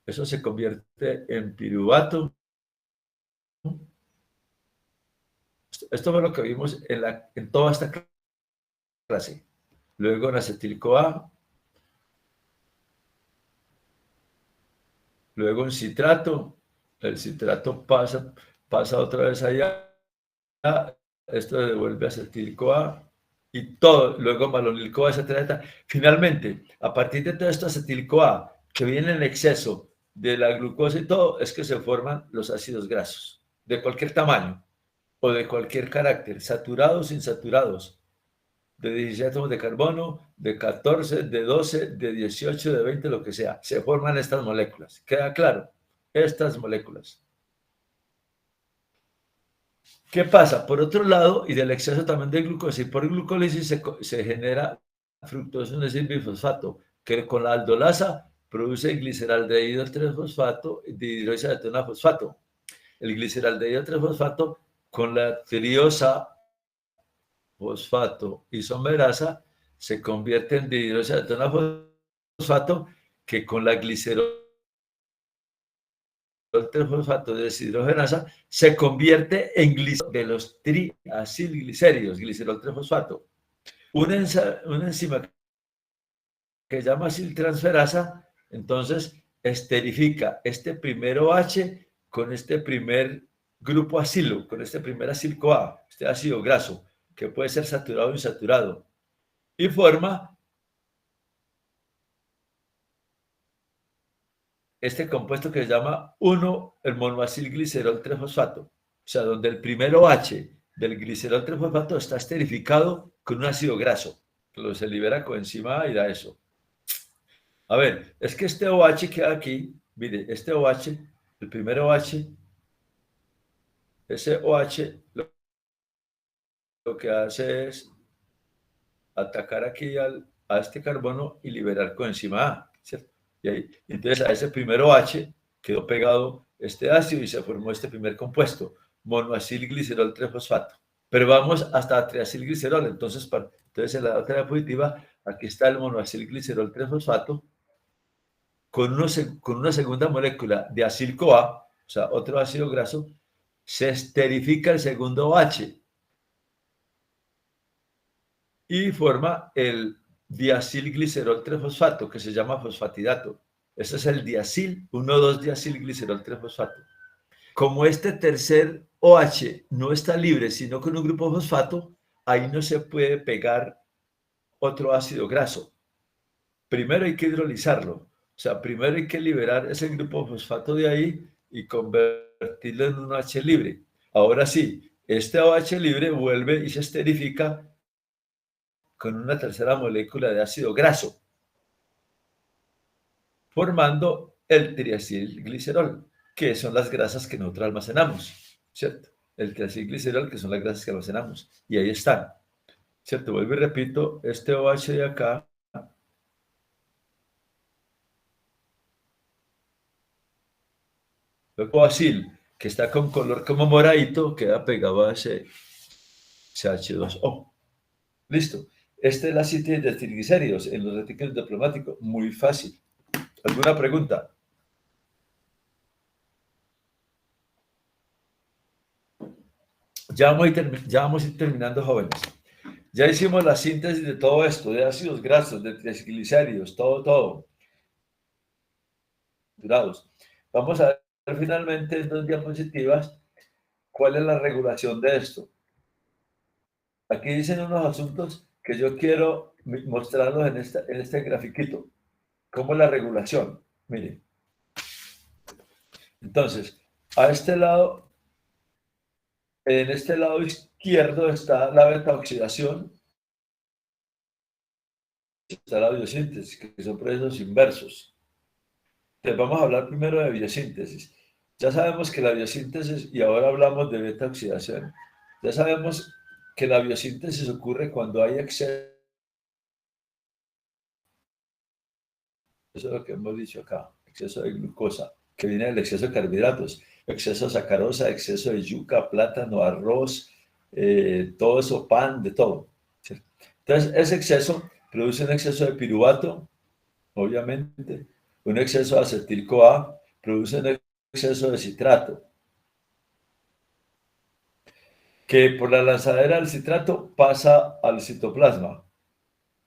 eso se convierte en piruvato. Esto fue lo que vimos en toda esta clase. Luego en acetil-CoA. Luego en citrato. El citrato pasa otra vez allá. Esto devuelve acetil-CoA. Y todo, luego malonil-CoA, etcétera, etcétera. Finalmente, a partir de todo esto acetil-CoA, que viene en exceso de la glucosa y todo es que se forman los ácidos grasos, de cualquier tamaño o de cualquier carácter, saturados, insaturados, de 16 átomos de carbono, de 14, de 12, de 18, de 20, lo que sea. Se forman estas moléculas. ¿Queda claro? Estas moléculas. ¿Qué pasa? Por otro lado, y del exceso también de glucosa y por glucólisis se genera fructosa, es decir, bifosfato, que con la aldolasa produce gliceraldehído 3-fosfato y dihidroxiazotona fosfato. El gliceraldehído 3-fosfato con la triosa fosfato isomerasa se convierte en dihidroxiazotona fosfato que con la glicerol 3-fosfato de deshidrogenasa se convierte en glicerol de los triacilglicéridos, glicerol 3-fosfato. Una enzima que se llama aciltransferasa, entonces esterifica este primer OH con este primer grupo acilo, con este primer acil-CoA, este ácido graso, que puede ser saturado o insaturado, y forma este compuesto que se llama 1, el monoacilglicerol 3-fosfato. O sea, donde el primer OH del glicerol 3-fosfato está esterificado con un ácido graso, que lo se libera coenzima A y da eso. A ver, es que este OH queda aquí, mire, este OH, el primer OH, ese OH lo que hace es atacar aquí a este carbono y liberar coenzima A, ¿cierto? Y ahí, entonces a ese primer OH quedó pegado este ácido y se formó este primer compuesto, monoacilglicerol 3-fosfato. Pero vamos hasta triacilglicerol, entonces en la otra diapositiva, aquí está el monoacilglicerol 3-fosfato con una segunda molécula de acil-CoA, o sea, otro ácido graso, se esterifica el segundo OH y forma el diacilglicerol 3-fosfato, que se llama fosfatidato. Ese es el diacil, 1,2-diacilglicerol 3-fosfato. Como este tercer OH no está libre, sino con un grupo fosfato, ahí no se puede pegar otro ácido graso. Primero hay que hidrolizarlo, o sea, primero hay que liberar ese grupo fosfato de ahí y convertirlo en un OH libre. Ahora sí, este OH libre vuelve y se esterifica con una tercera molécula de ácido graso, formando el triacilglicerol, que son las grasas que nosotros almacenamos, ¿cierto? El triacilglicerol, que son las grasas que almacenamos, y ahí están, ¿cierto? Vuelvo y repito, este OH de acá, el coacil, que está con color como moradito, queda pegado a ese CH2O. Listo. Esta es la síntesis de triglicéridos en los retículos diplomáticos. Muy fácil. ¿Alguna pregunta? Ya vamos a ir terminando, jóvenes. Ya hicimos la síntesis de todo esto, de ácidos grasos, de triglicéridos, todo. Vamos a ver finalmente en 2 diapositivas cuál es la regulación de esto. Aquí dicen unos asuntos que yo quiero mostrarlos en este grafiquito. ¿Cómo es la regulación? Miren. Entonces, a este lado, en este lado izquierdo está la beta-oxidación, está la biosíntesis, que son procesos inversos. Entonces, vamos a hablar primero de biosíntesis. Ya sabemos que la biosíntesis, y ahora hablamos de beta-oxidación, ya sabemos que la biosíntesis ocurre cuando hay exceso. Eso es lo que hemos dicho acá, exceso de glucosa, que viene del exceso de carbohidratos, exceso de sacarosa, exceso de yuca, plátano, arroz, todo eso, pan, de todo. ¿Cierto? Entonces, ese exceso produce un exceso de piruvato, obviamente, un exceso de acetil-CoA, produce un exceso de citrato, que por la lanzadera del citrato pasa al citoplasma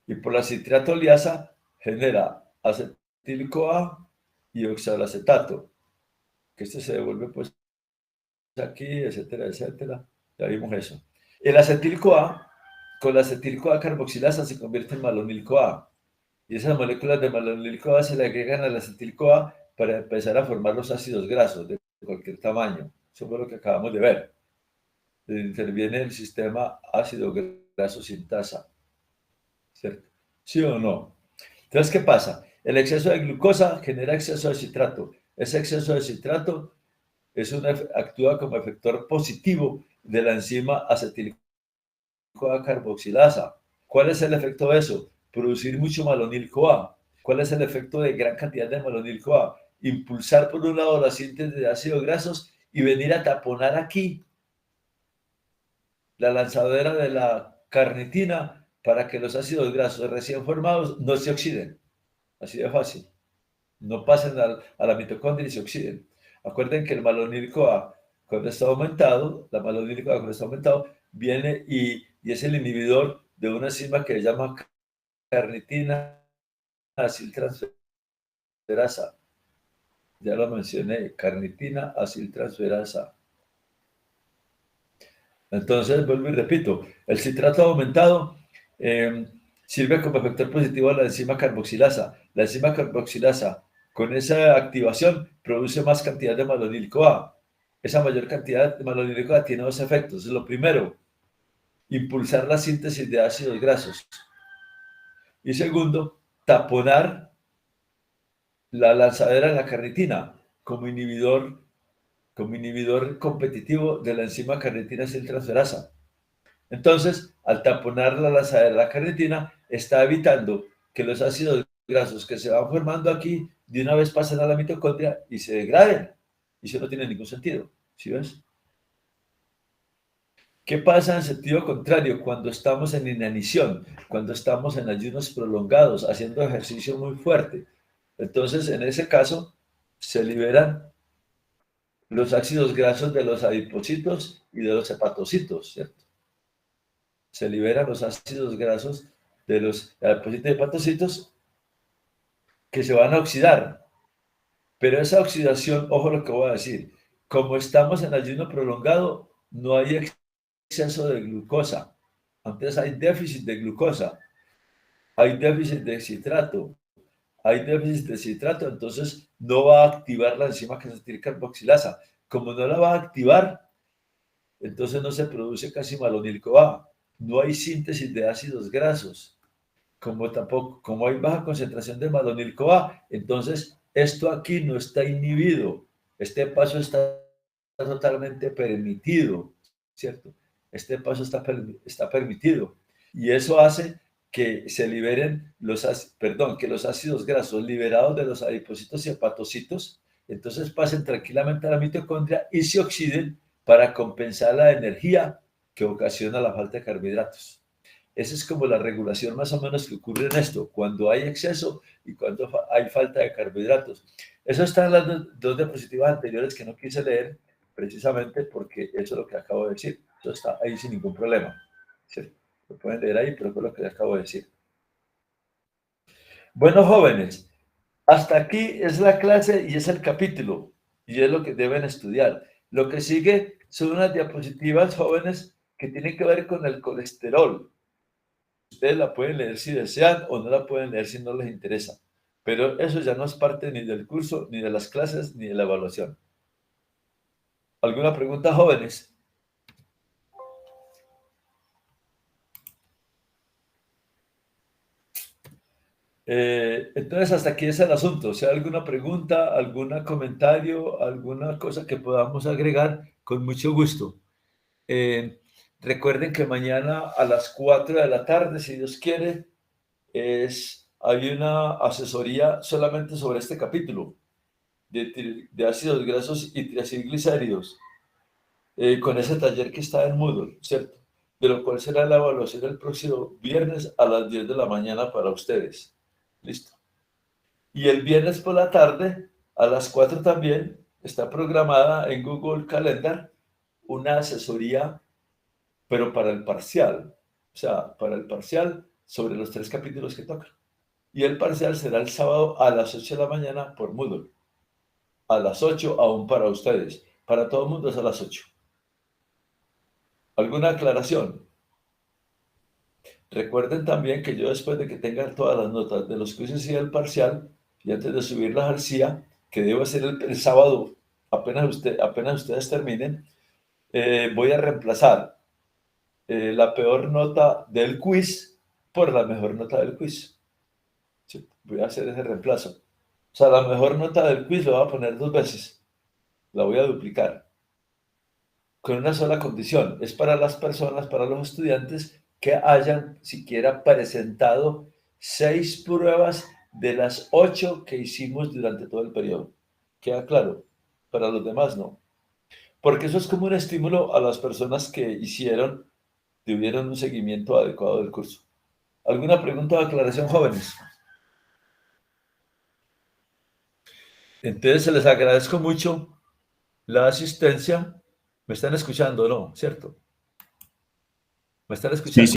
y por la citratoliasa genera acetil-CoA y oxalacetato, que este se devuelve pues aquí, etcétera, etcétera. Ya vimos eso. El acetil-CoA, con la acetil-CoA carboxilasa se convierte en malonil-CoA. Y esas moléculas de malonil-CoA se le agregan al acetil-CoA para empezar a formar los ácidos grasos de cualquier tamaño. Eso fue lo que acabamos de ver. Interviene el sistema ácido graso sintasa, ¿cierto? ¿Sí o no? Entonces, ¿qué pasa? El exceso de glucosa genera exceso de citrato. Ese exceso de citrato actúa como efector positivo de la enzima acetil-CoA carboxilasa. ¿Cuál es el efecto de eso? Producir mucho malonil-CoA. ¿Cuál es el efecto de gran cantidad de malonil-CoA? Impulsar por un lado la síntesis de ácidos grasos y venir a taponar aquí la lanzadera de la carnitina para que los ácidos grasos recién formados no se oxiden. Así de fácil. No pasen a la mitocondria y se oxiden. Acuerden que el malonil-CoA, cuando está aumentado, la malonil-CoA cuando está aumentado, viene y es el inhibidor de una enzima que se llama carnitina aciltransferasa. Ya lo mencioné, carnitina aciltransferasa. Entonces, vuelvo y repito, el citrato aumentado sirve como efector positivo a la enzima carboxilasa. La enzima carboxilasa, con esa activación, produce más cantidad de malonil-CoA. Esa mayor cantidad de malonil-CoA tiene dos efectos. Lo primero, impulsar la síntesis de ácidos grasos. Y segundo, taponar la lanzadera de la carnitina como inhibidor competitivo de la enzima carnitina aciltransferasa. Entonces, al taponar la lanzadera de la carnitina, está evitando que los ácidos grasos que se van formando aquí de una vez pasen a la mitocondria y se degraden. Y eso no tiene ningún sentido. ¿Sí ves? ¿Qué pasa en sentido contrario cuando estamos en inanición, cuando estamos en ayunos prolongados, haciendo ejercicio muy fuerte? Entonces, en ese caso, se liberan los ácidos grasos de los adipocitos y de los hepatocitos, ¿cierto? Se liberan los ácidos grasos de los adipocitos y hepatocitos que se van a oxidar. Pero esa oxidación, ojo lo que voy a decir, como estamos en ayuno prolongado, no hay exceso de glucosa. Antes hay déficit de glucosa, hay déficit de citrato, entonces no va a activar la enzima que se carboxilasa. Como no la va a activar, entonces no se produce casi malonil-CoA. No hay síntesis de ácidos grasos. Como hay baja concentración de malonil-CoA, entonces esto aquí no está inhibido. Este paso está totalmente permitido, ¿cierto? Este paso está permitido. Y eso hace que se liberen que los ácidos grasos liberados de los adipocitos y hepatocitos, entonces pasen tranquilamente a la mitocondria y se oxiden para compensar la energía que ocasiona la falta de carbohidratos. Esa es como la regulación más o menos que ocurre en esto, cuando hay exceso y cuando hay falta de carbohidratos. Eso está en las dos diapositivas anteriores que no quise leer, precisamente porque eso es lo que acabo de decir. Eso está ahí sin ningún problema. ¿Sí? Lo pueden leer ahí, pero fue lo que acabo de decir. Bueno, jóvenes, hasta aquí es la clase y es el capítulo, y es lo que deben estudiar. Lo que sigue son unas diapositivas, jóvenes, que tienen que ver con el colesterol. Ustedes la pueden leer si desean o no la pueden leer si no les interesa. Pero eso ya no es parte ni del curso, ni de las clases, ni de la evaluación. ¿Alguna pregunta, jóvenes? Entonces, hasta aquí es el asunto. Si hay alguna pregunta, algún comentario, alguna cosa que podamos agregar, con mucho gusto. Recuerden que mañana a las 4 de la tarde, si Dios quiere, hay una asesoría solamente sobre este capítulo de ácidos grasos y triacilglicéridos, con ese taller que está en Moodle, ¿cierto? De lo cual será la evaluación el próximo viernes a las 10 de la mañana para ustedes. ¿Listo? Y el viernes por la tarde, a las 4 también, está programada en Google Calendar una asesoría, pero para el parcial. O sea, para el parcial sobre los 3 capítulos que tocan. Y el parcial será el sábado a las 8 de la mañana por Moodle. A las 8 aún para ustedes. Para todo el mundo es a las 8. ¿Alguna aclaración? Recuerden también que yo, después de que tengan todas las notas de los quizzes y del parcial, y antes de subirlas al CIA, que debo hacer el sábado, apenas ustedes terminen, voy a reemplazar la peor nota del quiz por la mejor nota del quiz. ¿Sí? Voy a hacer ese reemplazo. O sea, la mejor nota del quiz lo voy a poner 2 veces. La voy a duplicar. Con una sola condición. Es para las personas, para los estudiantes que hayan siquiera presentado 6 pruebas de las 8 que hicimos durante todo el periodo. ¿Queda claro? Para los demás no. Porque eso es como un estímulo a las personas que tuvieron un seguimiento adecuado del curso. ¿Alguna pregunta o aclaración, jóvenes? Entonces, se les agradezco mucho la asistencia. ¿Me están escuchando, no? ¿Cierto? ¿Me están Sí, escuchando? sí.